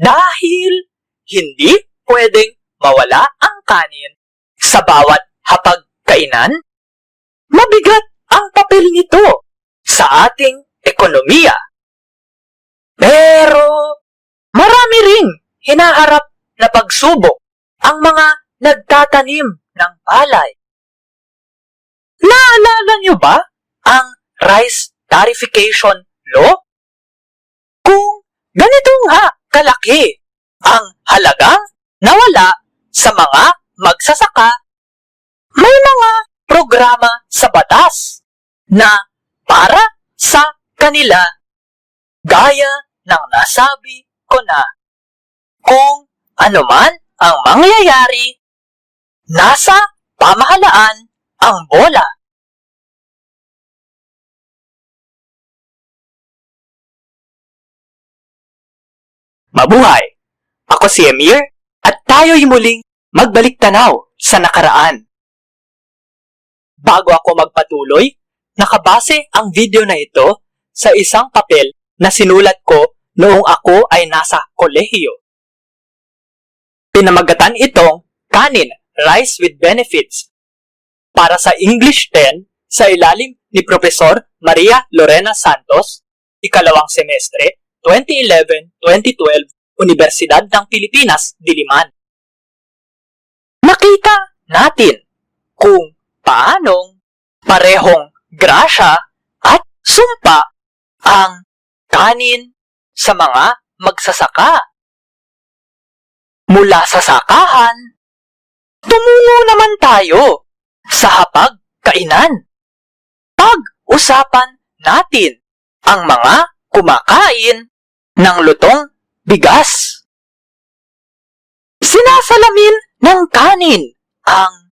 Dahil hindi pwedeng mawala ang kanin sa bawat hapagkainan, mabigat ang papel nito sa ating ekonomiya. Pero marami ring hinaharap na pagsubok ang mga nagtatanim ng palay. Naalala niyo ba ang rice tarification law? Kung ganito nga kalaki ang halagang nawala sa mga magsasaka, may mga programa sa batas na para sa kanila gaya ng nasabi ko na. Kung ano man ang mangyayari, nasa pamahalaan ang bola. Mabuhay! Ako si Emir at tayo'y muling magbalik tanaw sa nakaraan. Bago ako magpatuloy, nakabase ang video na ito sa isang papel na sinulat ko noong ako ay nasa kolehiyo. Pinamagatan itong Kanin, Rice with Benefits para sa English 10 sa ilalim ni Profesor Maria Lorena Santos, ikalawang semestre, 2011-2012, Universidad ng Pilipinas, Diliman. Nakita natin kung paanong parehong grasya at sumpa ang kanin sa mga magsasaka. Mula sa sakahan, tumungo naman tayo sa hapagkainan. Pag-usapan natin ang mga kumakain ng lutong bigas. Sinasalamin ng kanin ang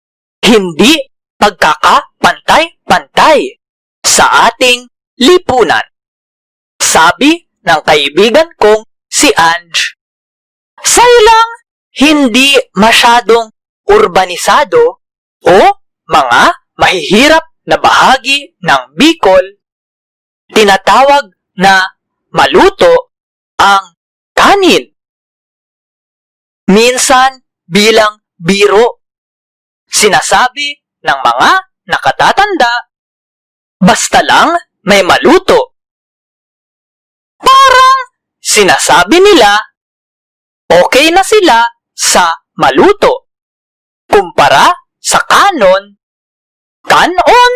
hindi pagkakapantay-pantay sa ating lipunan. Sabi ng kaibigan kong si Ange, sa ilang hindi masyadong urbanisado o mga mahihirap na bahagi ng Bicol, tinatawag na maluto ang kanin. Minsan bilang biro, sinasabi ng mga nakatatanda, basta lang may maluto. Parang sinasabi nila, okay na sila sa maluto. Kumpara sa kanon, kanon,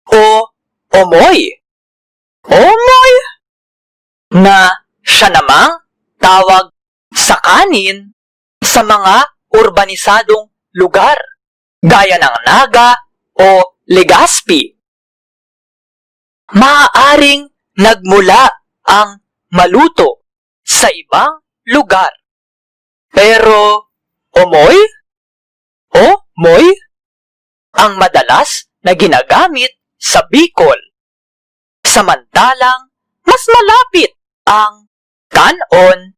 o omoy. Omoy na siya namang tawag sa kanin sa mga urbanisadong lugar, gaya ng Naga o Legazpi. Maaaring nagmula ang maluto sa ibang lugar. Pero omoy o moy ang madalas na ginagamit sa Bicol. Samantalang mas malapit ang kanon,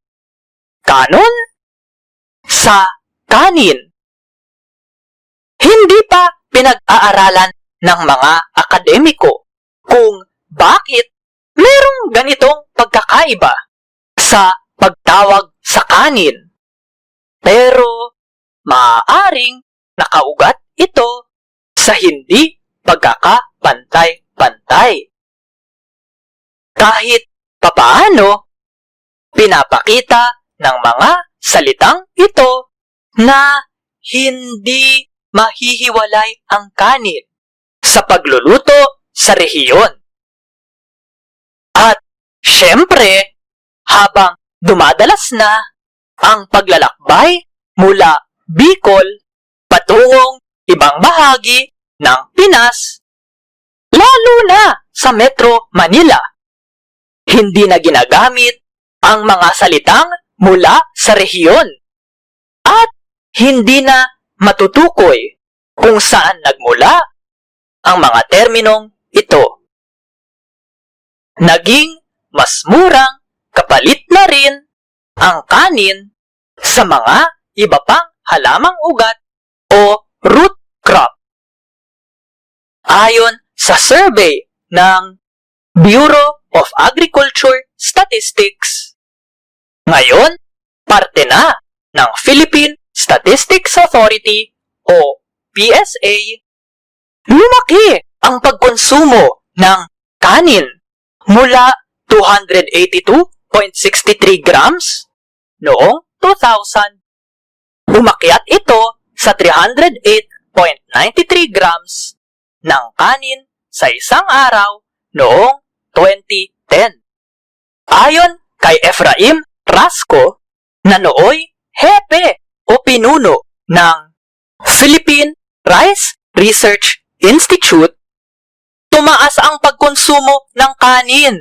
kanon sa kanin. Hindi pa pinag-aaralan ng mga akademiko kung bakit merong ganitong pagkakaiba sa pagtawag sa kanin. Pero maaaring nakaugat ito sa hindi pagkakapantay-pantay. Kahit papaano, pinapakita ng mga salitang ito na hindi mahihiwalay ang kanin sa pagluluto sa rehiyon. At syempre, habang dumadalas na ang paglalakbay mula Bicol patungong ibang bahagi ng Pinas, lalo na sa Metro Manila, hindi na ginagamit ang mga salitang mula sa rehiyon at hindi na matutukoy kung saan nagmula ang mga terminong ito. Naging mas murang kapalit na rin ang kanin sa mga iba pang halamang ugat o root crop. Ayon sa survey ng Bureau of Agriculture Statistics, ngayon parte na ng Philippine Statistics Authority o PSA, lumaki ang pagkonsumo ng kanin mula 282.63 grams noong 2000. Umakyat ito sa 308.93 grams ng kanin sa isang araw noong 2010. Ayon kay Efraim Rasco, na nooy hepe o pinuno ng Philippine Rice Research Institute, tumaas ang pagkonsumo ng kanin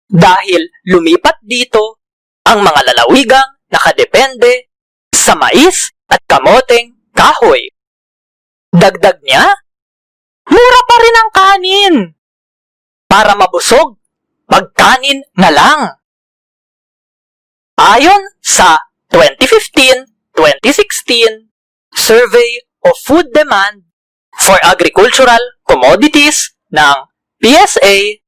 dahil lumipat dito ang mga lalawigang nakadepende sa mais at kamoteng kahoy. Dagdag niya, mura pa rin ang kanin. Para mabusog, magkanin na lang. Ayon sa 2015-2016 Survey of Food Demand for Agricultural Commodities ng PSA,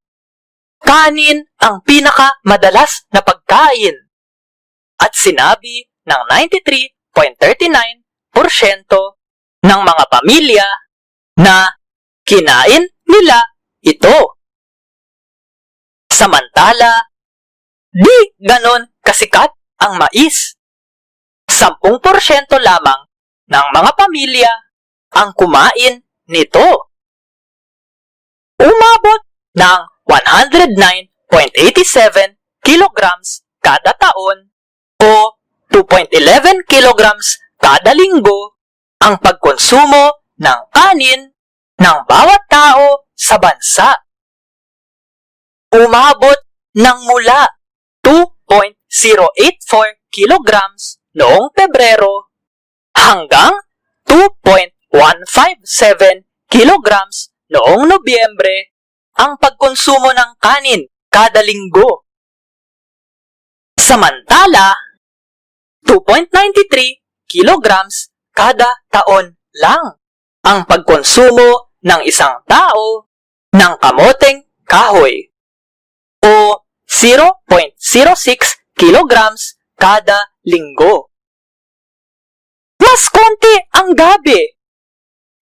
kanin ang pinakamadalas na pagkain at sinabi ng 93.39% ng mga pamilya na kinain nila ito. Samantala, di ganon kasikat ang mais. 10% lamang ng mga pamilya ang kumain nito. Umabot ng 109.87 kilograms kada taon o 2.11 kilograms kada linggo ang pagkonsumo ng kanin ng bawat tao sa bansa. Umabot ng mula 2.084 kilograms noong Pebrero hanggang 2.157 kilograms noong Nobyembre ang pagkonsumo ng kanin kada linggo. Samantala, 2.93 kilograms kada taon lang ang pagkonsumo ng isang tao ng kamoteng kahoy o 0.06 kilograms kada linggo. Mas konti ang gabi,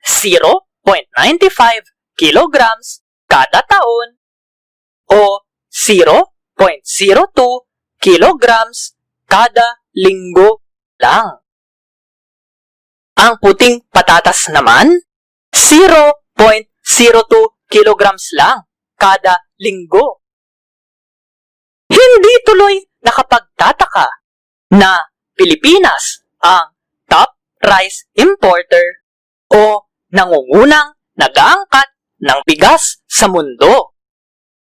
0.95 kilograms kada taon o 0.02 kilograms kada linggo lang. Ang puting patatas naman, 0.02 kilograms lang kada linggo. Hindi tuloy nakapagtataka na Pilipinas ang top rice importer o nangungunang nag-aangkat ng bigas sa mundo.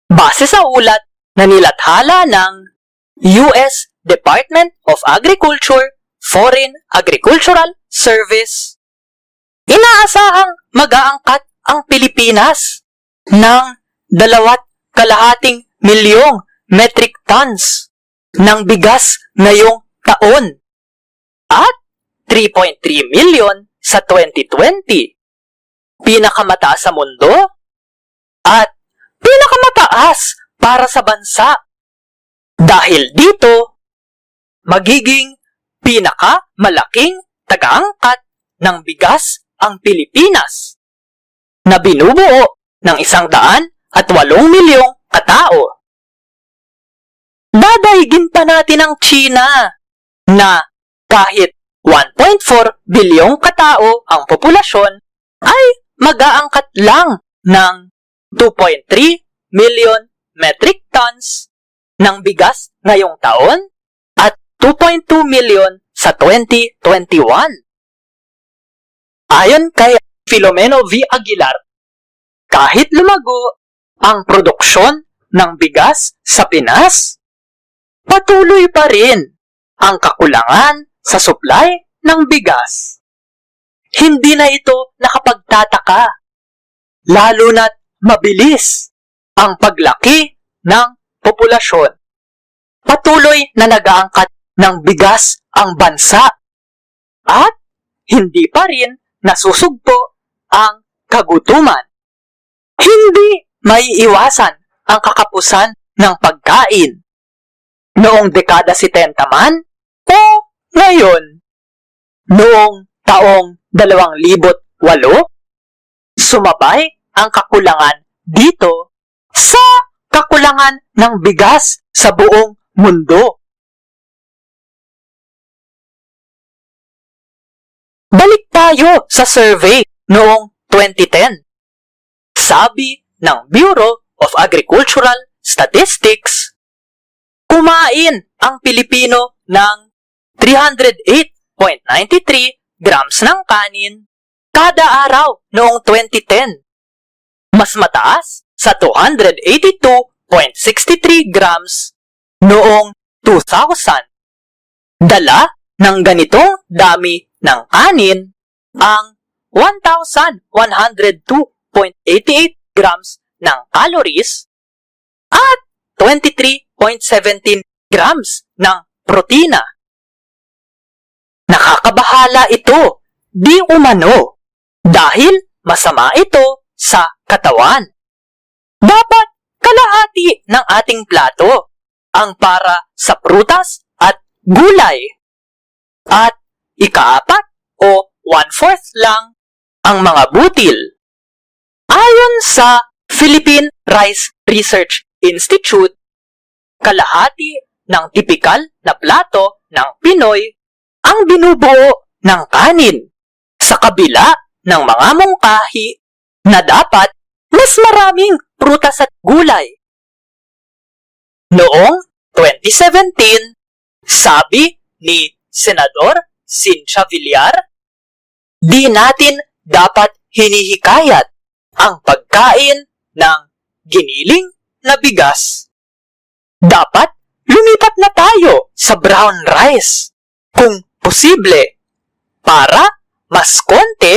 Base sa ulat na nilathala ng US Department of Agriculture Foreign Agricultural Service, inaasahang mag-aangkat ang Pilipinas ng 2.5 milyong metric tons ng bigas ngayong taon at 3.3 million sa 2020. Pinakamataas sa mundo at pinakamataas para sa bansa. Dahil dito, magiging pinakamalaking tagaangkat ng bigas ang Pilipinas na binubuo ng 108 milyong katao. Dadaigin pa natin ang China na kahit 1.4 bilyong katao ang populasyon ay mag-aangkat lang ng 2.3 million metric tons ng bigas ngayong taon at 2.2 million sa 2021. Ayon kay Filomeno V. Aguilar, kahit lumago ang produksyon ng bigas sa Pinas, patuloy pa rin ang kakulangan sa supply ng bigas. Hindi na ito nakapagtataka, lalo na't mabilis ang paglaki ng populasyon. Patuloy na nag-aangkat ng bigas ang bansa at hindi pa rin nasusugpo ang kagutuman. Hindi maiiwasan ang kakapusan ng pagkain. Noong dekada 70 man o Ngayon, noong taong 2008, sumabay ang kakulangan dito sa kakulangan ng bigas sa buong mundo. Balik tayo sa survey noong 2010. Sabi ng Bureau of Agricultural Statistics, kumain ang Pilipino ng 308.93 grams ng kanin kada araw noong 2010. Mas mataas sa 282.63 grams noong 2000. Dala ng ganitong dami ng kanin ang 1,102.88 grams ng calories at 23.17 grams ng protina. Nakakabahala ito, di umano, dahil masama ito sa katawan. Dapat kalahati ng ating plato ang para sa prutas at gulay. At ikaapat o 1/4 lang ang mga butil. Ayon sa Philippine Rice Research Institute, kalahati ng tipikal na plato ng Pinoy ang binubuo ng kanin sa kabila ng mga mungkahi na dapat mas maraming prutas at gulay. Noong 2017, sabi ni Senador Cynthia Villar, di natin dapat hinihikayat ang pagkain ng giniling na bigas. Dapat lumipat na tayo sa brown rice kung posible para mas konti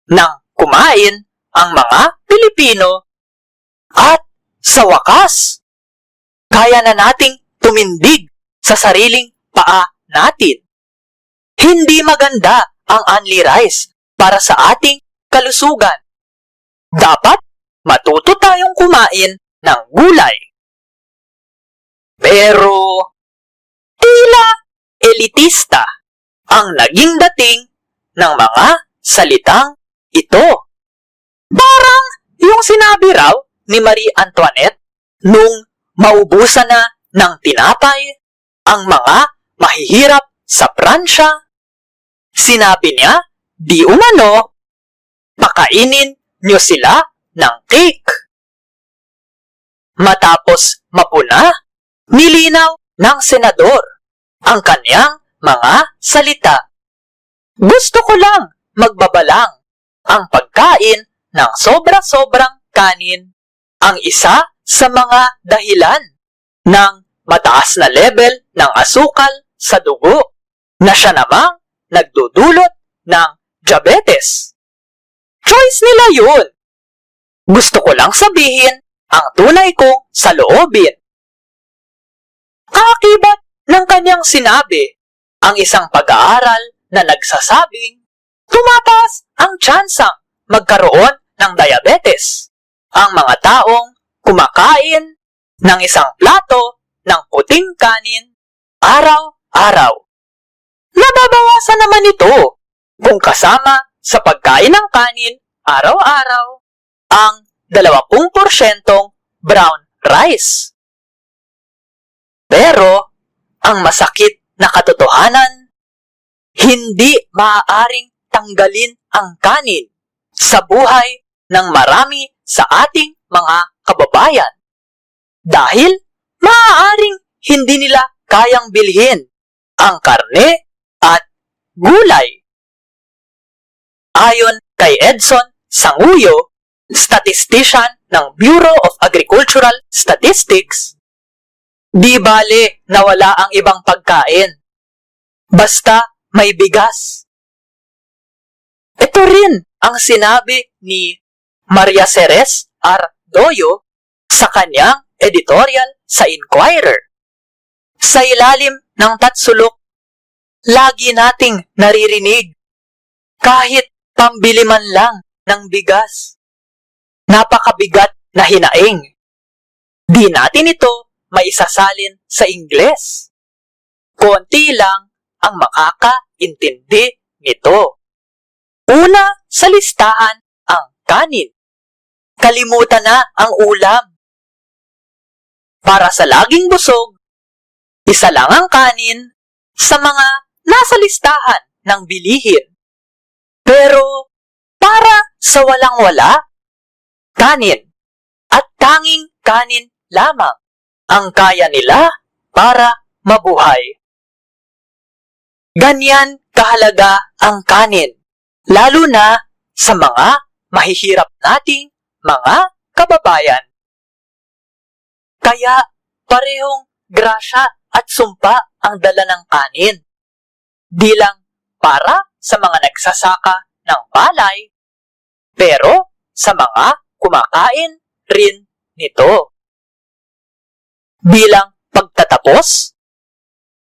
ng kumain ang mga Pilipino at sa wakas, kaya na nating tumindig sa sariling paa natin. Hindi maganda ang only rice para sa ating kalusugan. Dapat matuto tayong kumain ng gulay. Pero tila elitista ang naging dating ng mga salitang ito. Parang yung sinabi raw ni Marie Antoinette nung maubusan na ng tinapay ang mga mahihirap sa Pransya. Sinabi niya, di umano, pakainin niyo sila ng cake. Matapos mapuna, nilinaw ng senador ang kanyang mga salita. Gusto ko lang magbabalang ang pagkain ng sobra-sobrang kanin ang isa sa mga dahilan ng mataas na level ng asukal sa dugo na siya namang nagdudulot ng diabetes. Choice nila yun. Gusto ko lang sabihin ang tunay kong saloobin. Kaakibat ng kanyang sinabi ang isang pag-aaral na nagsasabing tumataas ang tsansang magkaroon ng diabetes ang mga taong kumakain ng isang plato ng puting kanin araw-araw. Nababawasan naman ito kung kasama sa pagkain ng kanin araw-araw ang 20% brown rice. Pero ang masakit na katotohanan, hindi maaaring tanggalin ang kanin sa buhay ng marami sa ating mga kababayan dahil maaaring hindi nila kayang bilhin ang karne at gulay. Ayon kay Edson Sanguyo, statistician ng Bureau of Agricultural Statistics, di bale na wala ang ibang pagkain. Basta may bigas. Ito rin ang sinabi ni Maria Ceres R. Doyo sa kanyang editorial sa Inquirer. Sa ilalim ng tatsulok, lagi nating naririnig, kahit pambili man lang ng bigas. Napakabigat na hinaing. Di natin ito maisasalin sa Ingles. Konti lang ang makakaintindi nito. Una sa listahan ang kanin. Kalimutan na ang ulam. Para sa laging busog, isa lang ang kanin sa mga nasa listahan ng bilihin. Pero para sa walang-wala, kanin at tanging kanin lamang ang kaya nila para mabuhay. Ganyan kahalaga ang kanin, lalo na sa mga mahihirap nating mga kababayan. Kaya parehong grasya at sumpa ang dala ng kanin. Di lang para sa mga nagsasaka ng palay, pero sa mga kumakain rin nito. Bilang pagtatapos,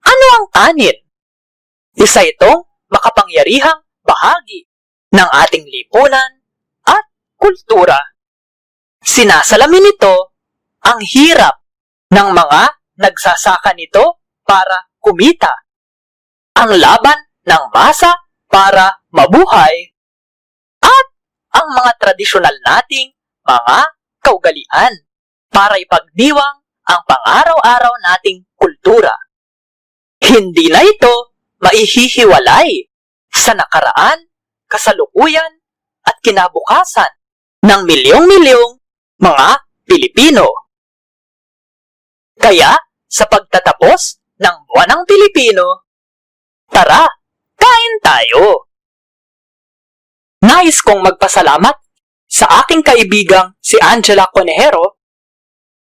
ano ang kanin? Isa itong makapangyarihang bahagi ng ating lipunan at kultura. Sinasalamin nito ang hirap ng mga nagsasaka nito para kumita, ang laban ng masa para mabuhay, at ang mga tradisyonal nating mga kaugalian para ipagdiwang ang pang-araw-araw nating kultura. Hindi na ito maihihiwalay sa nakaraan, kasalukuyan at kinabukasan ng milyong-milyong mga Pilipino. Kaya, sa pagtatapos ng Buwan ng Pilipino, tara, kain tayo! Nais kong magpasalamat sa aking kaibigang si Angela Conejero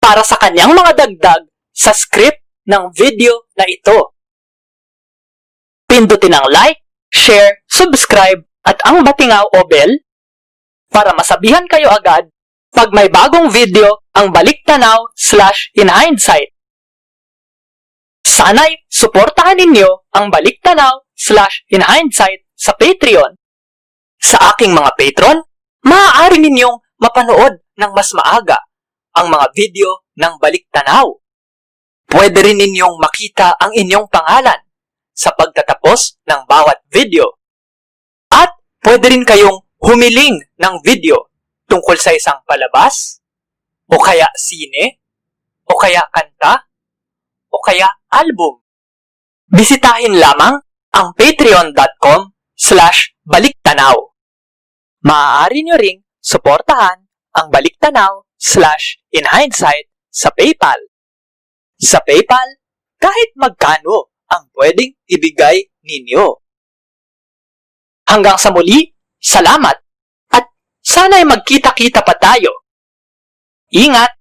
para sa kanyang mga dagdag sa script ng video na ito. Pindutin ang like, share, subscribe at ang batingaw o bell para masabihan kayo agad pag may bagong video ang Baliktanaw/In Hindsight. Sana'y suportahan ninyo ang Baliktanaw/In Hindsight sa Patreon. Sa aking mga patron, maaari ninyong mapanood ng mas maaga ang mga video ng Baliktanaw. Pwede rin ninyong makita ang inyong pangalan sa pagtatapos ng bawat video. At pwede rin kayong humiling ng video tungkol sa isang palabas, o kaya sine, o kaya kanta, o kaya album. Bisitahin lamang ang patreon.com/baliktanaw. Maaari nyo ring suportahan ang Baliktanaw/In Hindsight sa PayPal. Sa PayPal, kahit magkano ang pwedeng ibigay ninyo. Hanggang sa muli, salamat at sana'y magkita-kita pa tayo. Ingat!